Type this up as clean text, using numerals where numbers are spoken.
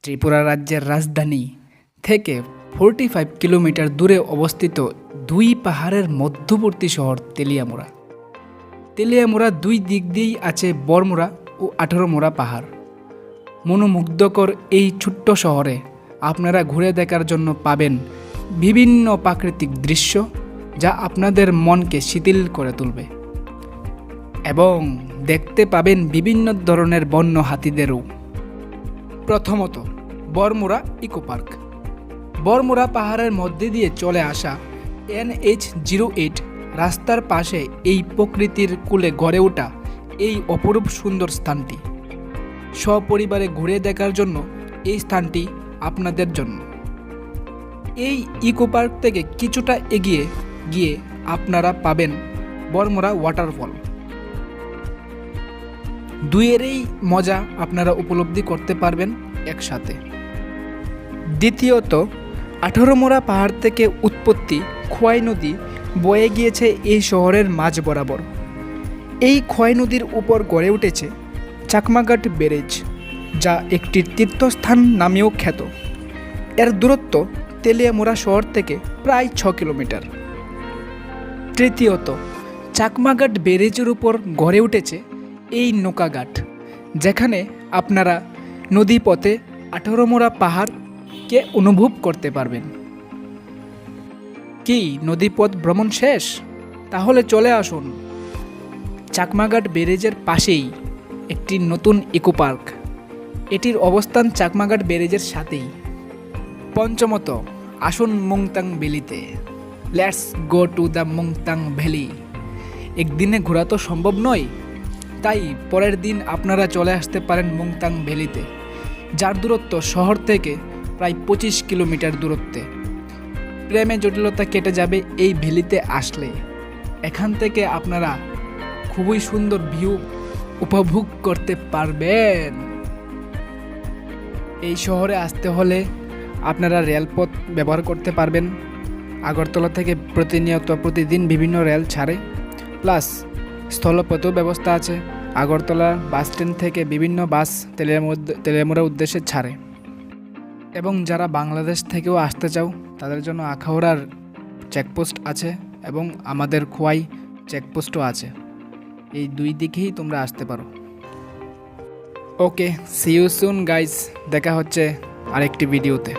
ত্রিপুরা রাজ্যের রাজধানী থেকে 45 কিলোমিটার দূরে অবস্থিত দুই পাহাড়ের মধ্যবর্তী শহর তেলিয়ামুড়া। তেলিয়ামুড়া দুই দিক দিয়েই আছে বড়মুড়া ও 18মুড়া পাহাড়। মনোমুগ্ধকর এই ছোট্ট শহরে আপনারা ঘুরে দেখার জন্য পাবেন বিভিন্ন প্রাকৃতিক দৃশ্য, যা আপনাদের মনকে শিথিল করে তুলবে, এবং দেখতে পাবেন বিভিন্ন ধরনের বন্য হাতিদেরও। প্রথমত, বড়মুড়া ইকো পার্ক। বড়মুড়া পাহাড়ের মধ্যে দিয়ে চলে আসা NH-08 রাস্তার পাশে এই প্রকৃতির কূলে গড়ে ওঠা এই অপরূপ সুন্দর স্থানটি সপরিবারে ঘুরে দেখার জন্য এই স্থানটি আপনাদের জন্য। এই ইকো পার্ক থেকে কিছুটা এগিয়ে গিয়ে আপনারা পাবেন বড়মুড়া ওয়াটারফল। দুইয়েরই মজা আপনারা উপলব্ধি করতে পারবেন একসাথে। দ্বিতীয়ত, 18মুড়া পাহাড় থেকে উৎপত্তি খোয়াই নদী বয়ে গিয়েছে এই শহরের মাঝ বরাবর। এই খোয়াই নদীর উপর গড়ে উঠেছে চাকমাঘাট ব্যারেজ, যা একটি তীর্থস্থান নামেও খ্যাত। এর দূরত্ব তেলিয়ামুড়া শহর থেকে প্রায় 6 কিলোমিটার। তৃতীয়ত, চাকমাঘাট ব্যারেজের উপর গড়ে উঠেছে এই নৌকাঘাট, যেখানে আপনারা নদীপথে 18মুড়া পাহাড়কে অনুভব করতে পারবেন। কি নদীপথ ভ্রমণ শেষ? তাহলে চলে আসুন চাকমাঘাট ব্যারেজের পাশেই একটি নতুন ইকো পার্ক। এটির অবস্থান চাকমাঘাট ব্যারেজের সাথেই। পঞ্চমত, আসুন মুংতাং ভ্যালিতে। Let's go to the Mungthang valley. একদিনে ঘোরা তো সম্ভব নয়, তাই পরের দিন আপনারা চলে আসতে পারেন মুংতাং ভ্যালিতে, যার দূরত্ব শহর থেকে প্রায় 25 কিলোমিটার দূরত্বে। প্রেমে জটিলতা কেটে যাবে এই ভ্যালিতে আসলে। এখান থেকে আপনারা খুবই সুন্দর ভিউ উপভোগ করতে পারবেন। এই শহরে আসতে হলে আপনারা রেলপথ ব্যবহার করতে পারবেন। আগরতলা থেকে প্রতিদিন বিভিন্ন রেল ছাড়ে, প্লাস স্থলপথও ব্যবস্থা আছে। আগরতলা বাস স্ট্যান্ড থেকে বিভিন্ন বাস তেলিয়ামুড়ার উদ্দেশ্যে ছাড়ে। এবং যারা বাংলাদেশ থেকেও আসতে চাও, তাদের জন্য আখাউড়ার চেকপোস্ট আছে এবং আমাদের খোয়াই চেকপোস্টও আছে। এই দুই দিকেই তোমরা আসতে পারো। ওকে, সি ইউ সুন গাইস। দেখা হচ্ছে আরেকটি ভিডিওতে।